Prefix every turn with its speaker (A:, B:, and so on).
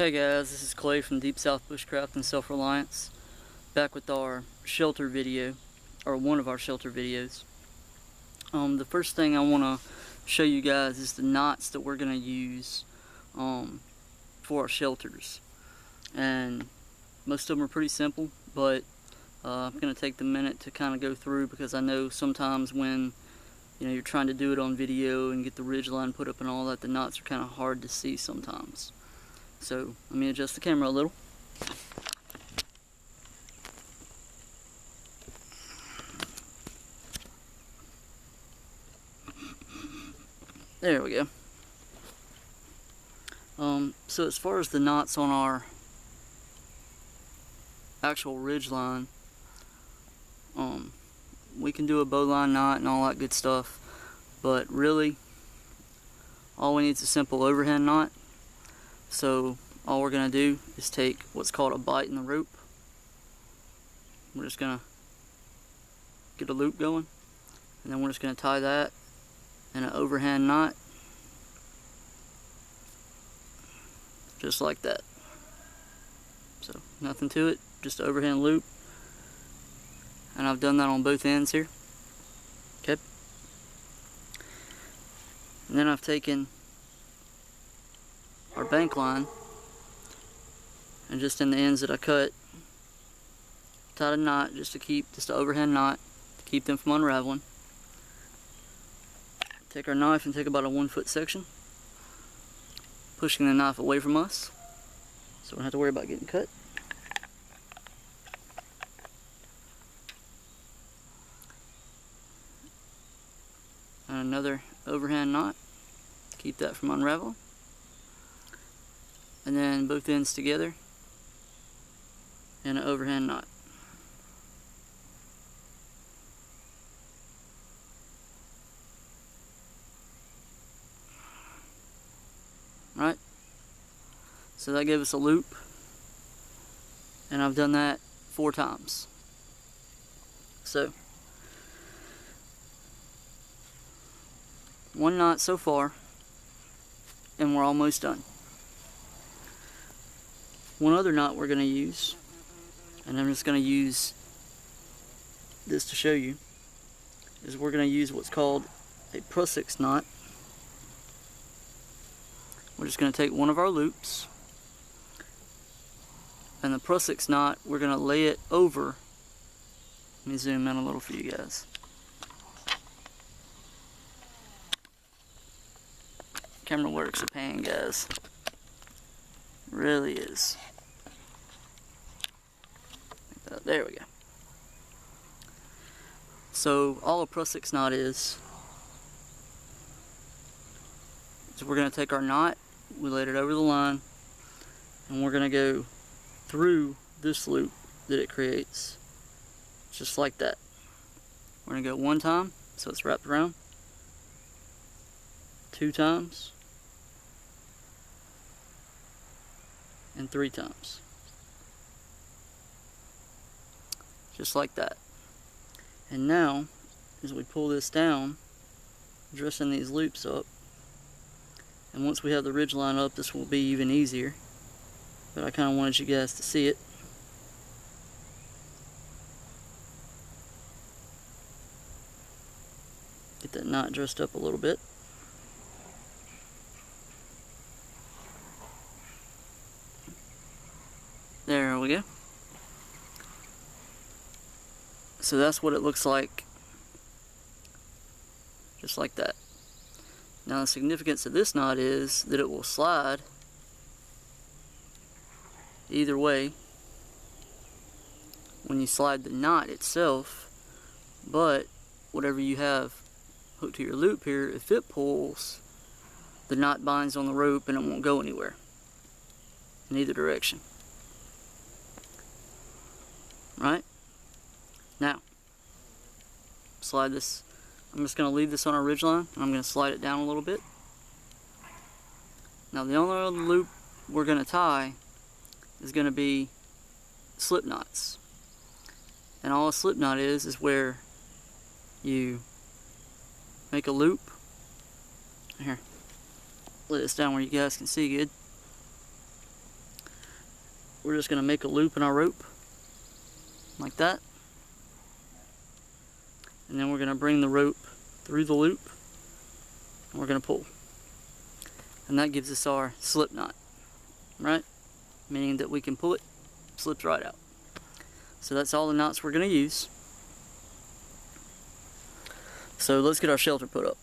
A: Hey guys, this is Clay from Deep South Bushcraft and Self-Reliance, back with our shelter video, or one of our shelter videos. The first thing I want to show you guys is the knots that we're going to use for our shelters. And most of them are pretty simple, but I'm going to take the minute to kind of go through, because I know sometimes when you're trying to do it on video and get the ridge line put up and all that, the knots are kind of hard to see sometimes. So let me adjust the camera a little. There we go. So as far as the knots on our actual ridge line, we can do a bowline knot and all that good stuff, but really all we need is a simple overhand knot. So all we're going to do is take what's called a bight in the rope. We're just going to get a loop going, and then we're just going to tie that in an overhand knot, just like that. So nothing to it, just an overhand loop, and I've done that on both ends here. Okay. And then I've taken our bank line, and just in the ends that I cut, tied a knot just an overhand knot to keep them from unraveling. Take our knife and take about a 1 foot section, pushing the knife away from us so we don't have to worry about getting cut. And another overhand knot to keep that from unraveling. And then both ends together and an overhand knot. Right? So that gave us a loop, and I've done that 4 times. So 1 knot so far, and we're almost done. One other knot we're going to use, and I'm just going to use this to show you, is we're going to use what's called a prusik knot. We're just going to take one of our loops, and the prusik knot, we're going to lay it over. Let me zoom in a little for you guys. Camera work's a pain, guys. Really is. There we go. So all a prusik knot is we're going to take our knot, we laid it over the line, and we're going to go through this loop that it creates, just like that. We're going to go 1 time, so it's wrapped around, 2 times, and 3 times. Just like that. And now, as we pull this down, dressing these loops up, and once we have the ridge line up, this will be even easier, but I kind of wanted you guys to see it. Get that knot dressed up a little bit. There we go. So that's what it looks like, just like that. Now the significance of this knot is that it will slide either way when you slide the knot itself, but whatever you have hooked to your loop here, if it pulls, the knot binds on the rope and it won't go anywhere in either direction. Right? Now, slide this. I'm just going to leave this on our ridge line, and I'm going to slide it down a little bit. Now the only other loop we're going to tie is going to be slip knots. And all a slip knot is where you make a loop. Here, lay this down where you guys can see good. we're just going to make a loop in our rope like that, and then we're going to bring the rope through the loop and we're going to pull, and that gives us our slip knot, right? Meaning that we can pull it, slips right out. So that's all the knots we're going to use. So let's get our shelter put up.